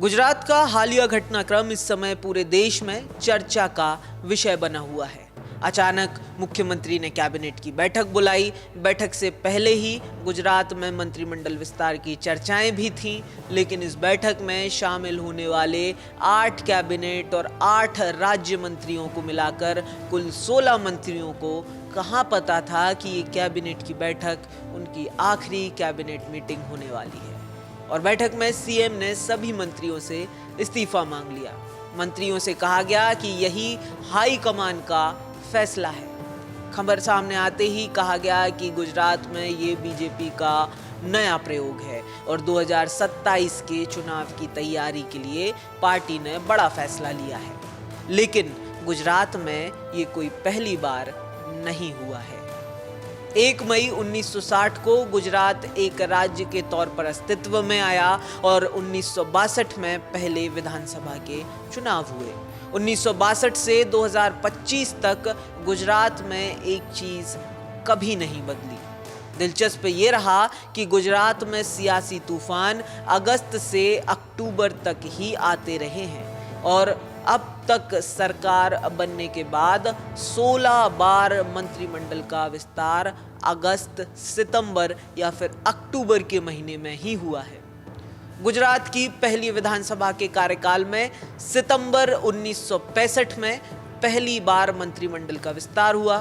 गुजरात का हालिया घटनाक्रम इस समय पूरे देश में चर्चा का विषय बना हुआ है। अचानक मुख्यमंत्री ने कैबिनेट की बैठक बुलाई। बैठक से पहले ही गुजरात में मंत्रिमंडल विस्तार की चर्चाएं भी थीं, लेकिन इस बैठक में शामिल होने वाले 8 कैबिनेट और 8 राज्य मंत्रियों को मिलाकर कुल 16 मंत्रियों को कहाँ पता था कि ये कैबिनेट की बैठक उनकी आखिरी कैबिनेट मीटिंग होने वाली है। और बैठक में सीएम ने सभी मंत्रियों से इस्तीफा मांग लिया। मंत्रियों से कहा गया कि यही हाई कमान का फैसला है। खबर सामने आते ही कहा गया कि गुजरात में ये बीजेपी का नया प्रयोग है और 2027 के चुनाव की तैयारी के लिए पार्टी ने बड़ा फैसला लिया है। लेकिन गुजरात में ये कोई पहली बार नहीं हुआ है। 1 मई 1960 को गुजरात एक राज्य के तौर पर अस्तित्व में आया और 1962 में पहले विधानसभा के चुनाव हुए। 1962 से 2025 तक गुजरात में एक चीज कभी नहीं बदली। दिलचस्प ये रहा कि गुजरात में सियासी तूफान अगस्त से अक्टूबर तक ही आते रहे हैं और अब तक सरकार बनने के बाद 16 बार मंत्रिमंडल का विस्तार अगस्त, सितंबर या फिर अक्टूबर के महीने में ही हुआ है। गुजरात की पहली विधानसभा के कार्यकाल में सितंबर 1965 में पहली बार मंत्रिमंडल का विस्तार हुआ।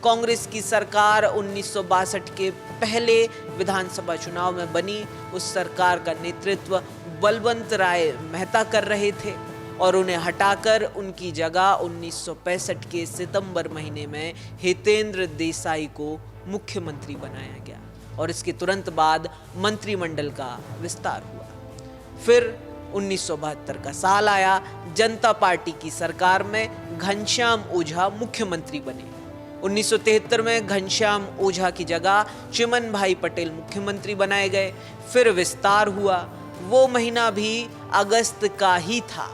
कांग्रेस की सरकार 1962 के पहले विधानसभा चुनाव में बनी। उस सरकार का नेतृत्व बलवंत राय मेहता कर रहे थे और उन्हें हटाकर उनकी जगह 1965 के सितंबर महीने में हितेंद्र देसाई को मुख्यमंत्री बनाया गया और इसके तुरंत बाद मंत्रिमंडल का विस्तार हुआ। फिर 1972 का साल आया। जनता पार्टी की सरकार में घनश्याम ओझा मुख्यमंत्री बने। 1973 में घनश्याम ओझा की जगह चिमन भाई पटेल मुख्यमंत्री बनाए गए। फिर विस्तार हुआ। वो महीना भी अगस्त का ही था।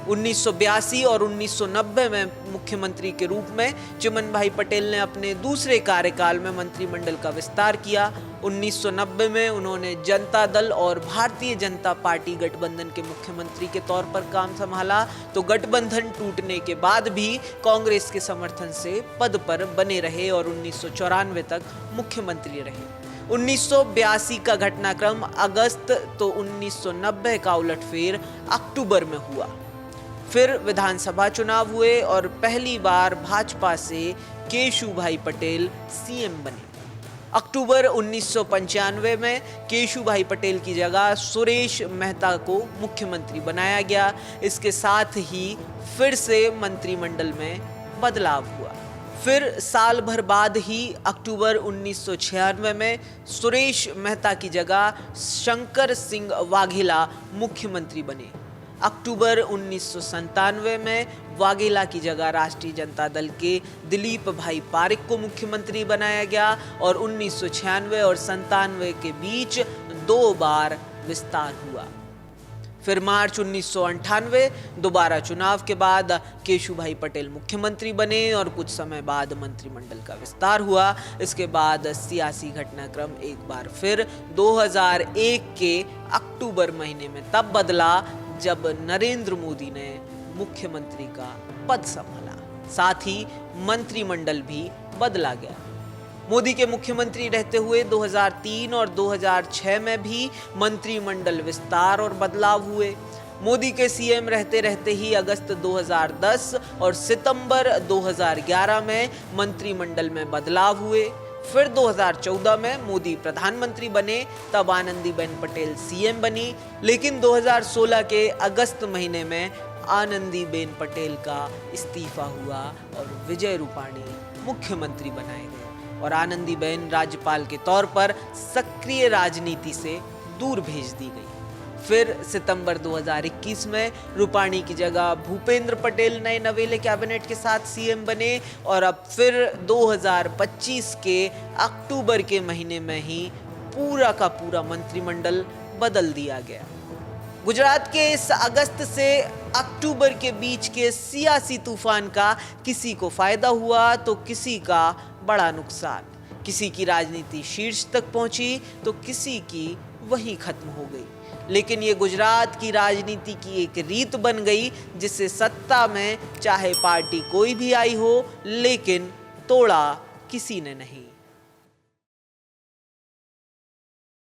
1982 और 1990 में मुख्यमंत्री के रूप में चिमन भाई पटेल ने अपने दूसरे कार्यकाल में मंत्रिमंडल का विस्तार किया। 1990 में उन्होंने जनता दल और भारतीय जनता पार्टी गठबंधन के मुख्यमंत्री के तौर पर काम संभाला, तो गठबंधन टूटने के बाद भी कांग्रेस के समर्थन से पद पर बने रहे और 1994 तक मुख्यमंत्री रहे। 1982 का घटनाक्रम अगस्त तो 1990 का उलटफेर अक्टूबर में हुआ। फिर विधानसभा चुनाव हुए और पहली बार भाजपा से केशु भाई पटेल सीएम बने। अक्टूबर 1995 में केशु भाई पटेल की जगह सुरेश मेहता को मुख्यमंत्री बनाया गया। इसके साथ ही फिर से मंत्रिमंडल में बदलाव हुआ। फिर साल भर बाद ही अक्टूबर 1996 में सुरेश मेहता की जगह शंकर सिंह वाघेला मुख्यमंत्री बने। अक्टूबर 1997 में वाघेला की जगह राष्ट्रीय जनता दल के दिलीप भाई पारिक को मुख्यमंत्री बनाया गया और 1996 और 97 के बीच 2 बार विस्तार हुआ। फिर मार्च 1998 दोबारा चुनाव के बाद केशु भाई पटेल मुख्यमंत्री बने और कुछ समय बाद मंत्रिमंडल का विस्तार हुआ। इसके बाद सियासी घटनाक्रम एक बार फिर 2001 के अक्टूबर महीने में तब बदला जब नरेंद्र मोदी ने मुख्यमंत्री का पद संभाला। साथ ही मंत्रिमंडल भी बदला गया। मोदी के मुख्यमंत्री रहते हुए 2003 और 2006 में भी मंत्रिमंडल विस्तार और बदलाव हुए। मोदी के सीएम रहते रहते ही अगस्त 2010 और सितंबर 2011 में मंत्रिमंडल में बदलाव हुए। फिर 2014 में मोदी प्रधानमंत्री बने, तब आनंदीबेन पटेल सीएम बनी। लेकिन 2016 के अगस्त महीने में आनंदीबेन पटेल का इस्तीफा हुआ और विजय रूपाणी मुख्यमंत्री बनाए गए और आनंदीबेन राज्यपाल के तौर पर सक्रिय राजनीति से दूर भेज दी गई। फिर सितंबर 2021 में रूपाणी की जगह भूपेंद्र पटेल नए नवेले कैबिनेट के साथ सीएम बने और अब फिर 2025 के अक्टूबर के महीने में ही पूरा का पूरा मंत्रिमंडल बदल दिया गया। गुजरात के इस अगस्त से अक्टूबर के बीच के सियासी तूफान का किसी को फायदा हुआ तो किसी का बड़ा नुकसान। किसी की राजनीति शीर्ष तक पहुंची तो किसी की वहीं खत्म हो गई। लेकिन ये गुजरात की राजनीति की एक रीत बन गई, जिससे सत्ता में चाहे पार्टी कोई भी आई हो, लेकिन तोड़ा किसी ने नहीं।